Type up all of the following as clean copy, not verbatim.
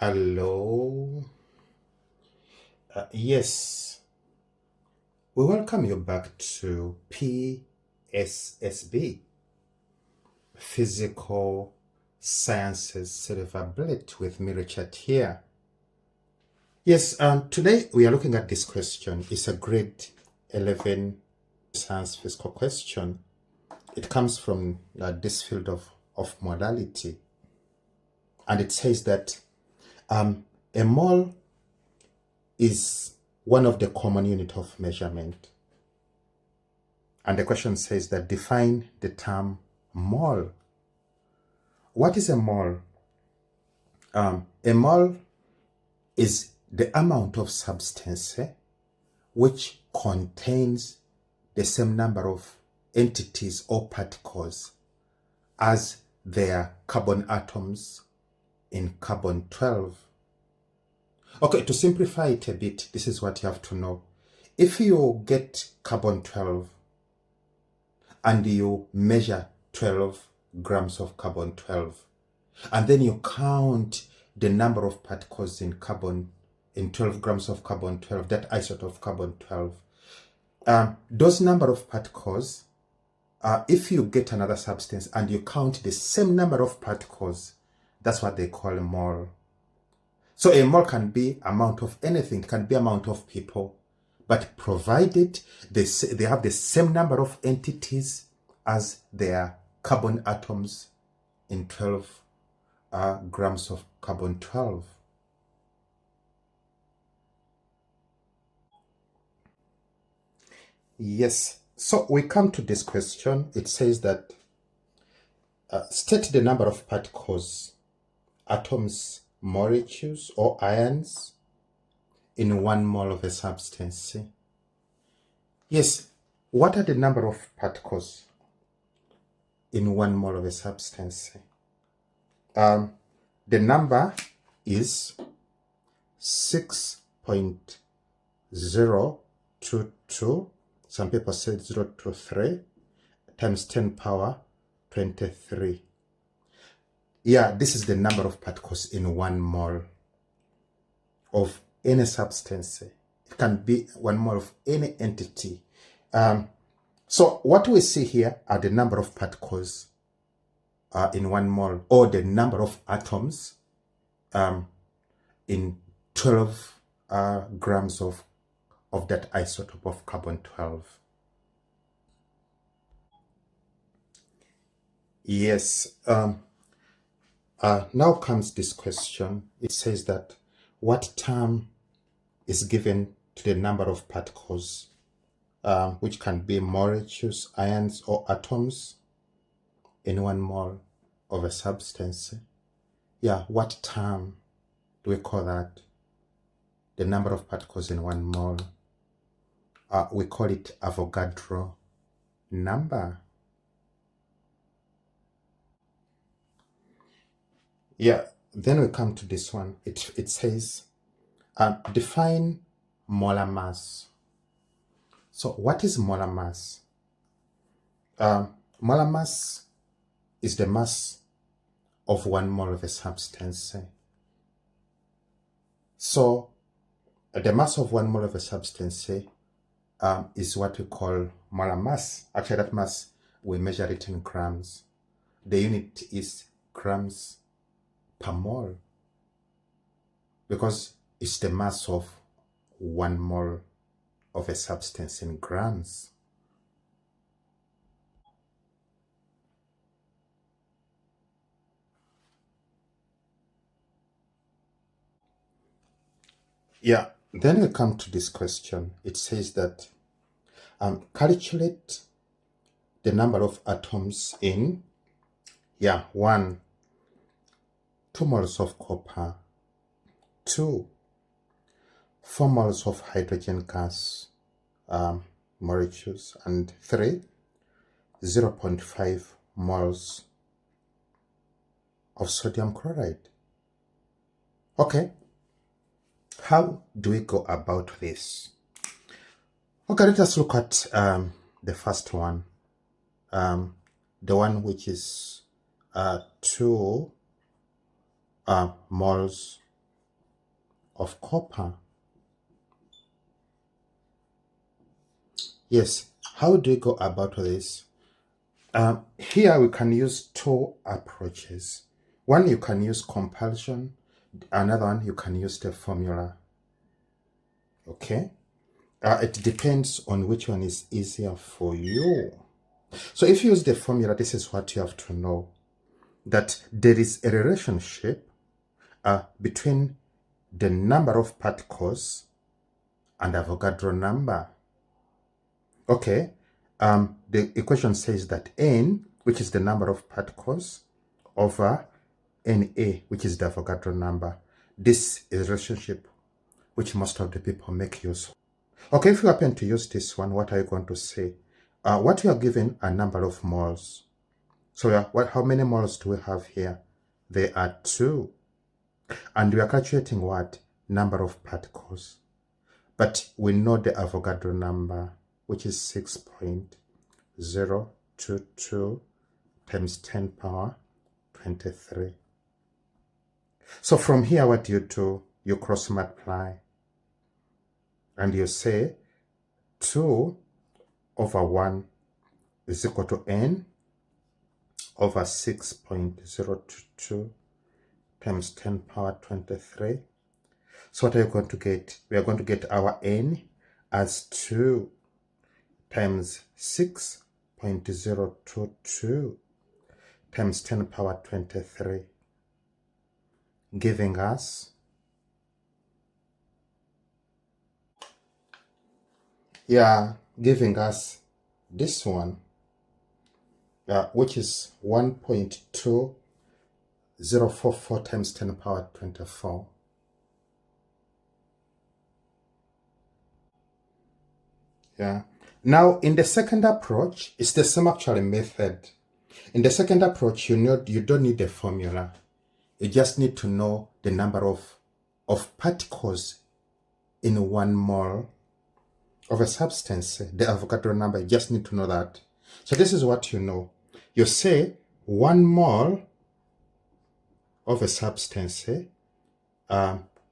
Hello. Yes, we welcome you back to PSSB, Physical Sciences Silver Bullet with me, Richard here. Yes, today we are looking at this question. It's a grade 11 science physical question. It comes from this field of modality. And it says that a mole is one of the common unit of measurement. And the question says that define the term mole. What is a mole? A mole is the amount of substance which contains the same number of entities or particles as their carbon atoms in carbon 12. Okay, to simplify it a bit, this is what you have to know. If you get carbon 12 and you measure 12 grams of carbon 12, and then you count the number of particles in 12 grams of carbon 12, that isotope of carbon 12, those number of particles, if you get another substance and you count the same number of particles, that's what they call a mole. So a mole can be amount of anything, it can be amount of people, but provided they have the same number of entities as their carbon atoms in 12 grams of carbon 12. Yes, so we come to this question. It says that state the number of particles, atoms, molecules, or ions in 1 mole of a substance. Yes, what are the number of particles in 1 mole of a substance? The number is 6.022, some people say 023, times 10 power 23. Yeah, this is the number of particles in 1 mole of any substance. It can be 1 mole of any entity. So what we see here are the number of particles in 1 mole, or the number of atoms in 12 grams of that isotope of carbon 12. Yes. Now comes this question. It says that what term is given to the number of particles, which can be molecules, ions, or atoms in 1 mole of a substance? Yeah, what term do we call that? The number of particles in 1 mole. We call it Avogadro number. Yeah, then we come to this one. It says, define molar mass. So what is molar mass? Molar mass is the mass of 1 mole of a substance. So the mass of 1 mole of a substance is what we call molar mass. Actually, that mass, we measure it in grams. The unit is grams per mole, because it's the mass of 1 mole of a substance in grams. Yeah, then we come to this question. It says that calculate the number of atoms in 1, 2 moles of copper, 2, 4 moles of hydrogen gas molecules, and 3, 0.5 moles of sodium chloride. Okay, how do we go about this? Okay, let us look at the first one, the one which is 2 moles of copper. Yes, how do you go about this? Here we can use two approaches. One, you can use compulsion. Another one, you can use the formula. Okay? It depends on which one is easier for you. So if you use the formula, this is what you have to know. That there is a relationship between the number of particles and Avogadro number. Okay, the equation says that n, which is the number of particles, over Na, which is the Avogadro number. This is a relationship which most of the people make use of. Okay, if you happen to use this one, what are you going to say? What you are given a number of moles. So how many moles do we have here? There are 2. And we are calculating what? Number of particles. But we know the Avogadro number, which is 6.022 times 10 power 23. So from here, what do? You cross multiply. And you say 2 over 1 is equal to n over 6.022 times 10 power 23. So what are you going to get? We are going to get our n as 2 times 6.022 times 10 power 23, giving us this one, which is 1.2044 times 10 power 24. Now in the second approach, it's the same actual method. In the second approach, you don't need a formula. You just need to know the number of particles in 1 mole of a substance, the Avogadro number. You just need to know that. So this is what you know. You say 1 mole of a substance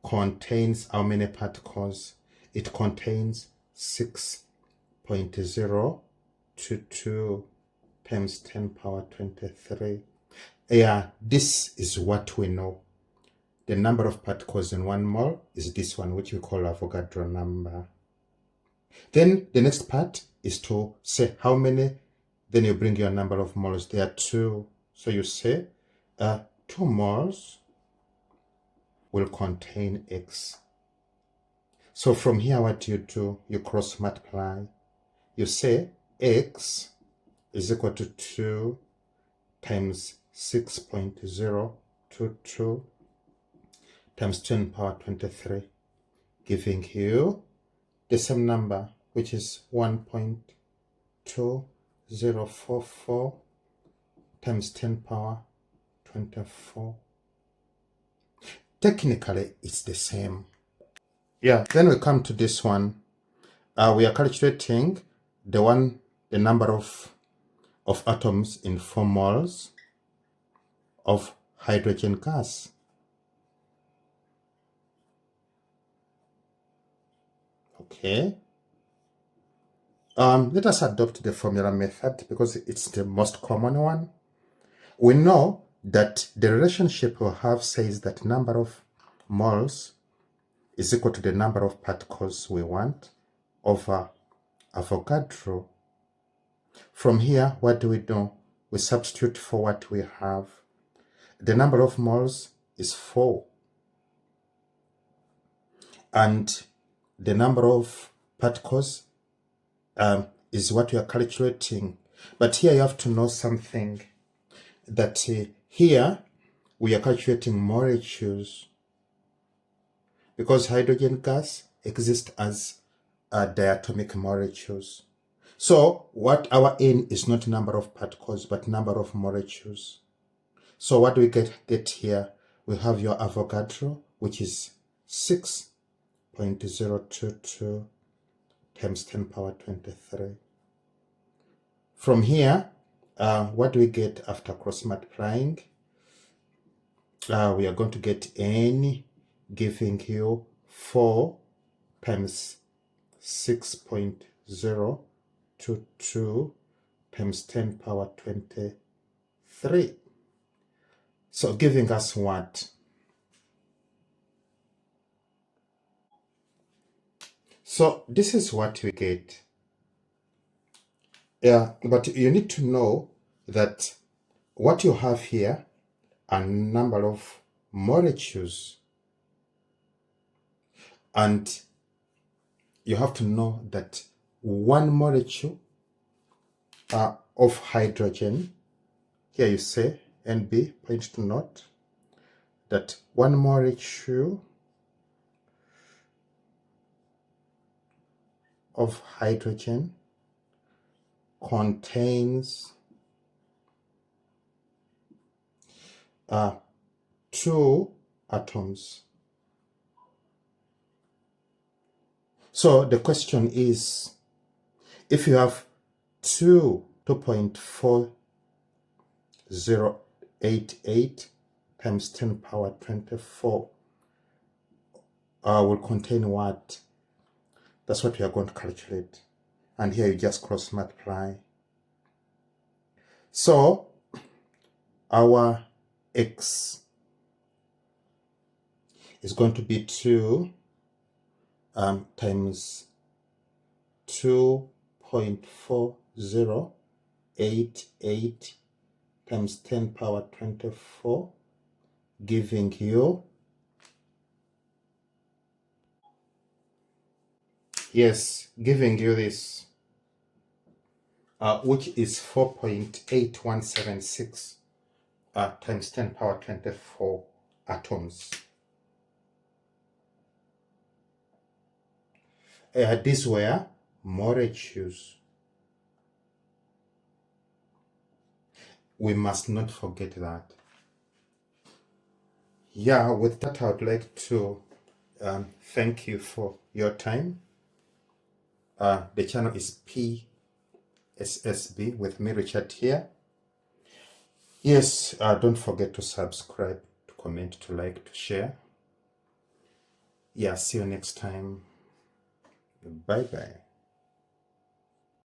contains how many particles? It contains 6.022 times 10 power 23. This is what we know. The number of particles in 1 mole is this one, which we call Avogadro number. Then the next part is to say how many. Then you bring your number of moles. There are 2. So you say 2 moles will contain X. So from here, what do? You cross multiply. You say X is equal to 2 times 6.022 times 10 power 23, giving you the same number, which is 1.2044 times 10 power 24. Technically, it's the same. Then we come to this one. We are calculating the number of atoms in 4 moles of hydrogen gas. Okay. Let us adopt the formula method because it's the most common one. We know that the relationship we have says that number of moles is equal to the number of particles we want over Avogadro. From here, what do? We substitute for what we have. The number of moles is 4. And the number of particles is what we are calculating. But here you have to know something, that here we are calculating molecules, because hydrogen gas exists as diatomic molecules. So what our N is not number of particles, but number of molecules. So what do we get here? We have your Avogadro, which is 6.022 times 10 power 23. From here, what do we get after cross multiplying? We are going to get N, giving you 4 times 6.022 times 10 power 23. So giving us what? So this is what we get. Yeah, but you need to know that what you have here are number of molecules, and you have to know that one molecule of hydrogen, here you say NB, point to note that one molecule of hydrogen contains 2 atoms. So the question is, if you have 2.4088 times 10 power 24 will contain what? That's what we are going to calculate. And here you just cross multiply. So our X is going to be 2 times 2.4088 times 10 power 24, giving you, yes, giving you this, which is 4.8176 times 10 power 24 atoms. These were molecules. We must not forget that. Yeah, with that, I would like to thank you for your time. The channel is PSSB with me, Richard, here. Yes, don't forget to subscribe, to comment, to like, to share. Yeah, see you next time. Bye-bye.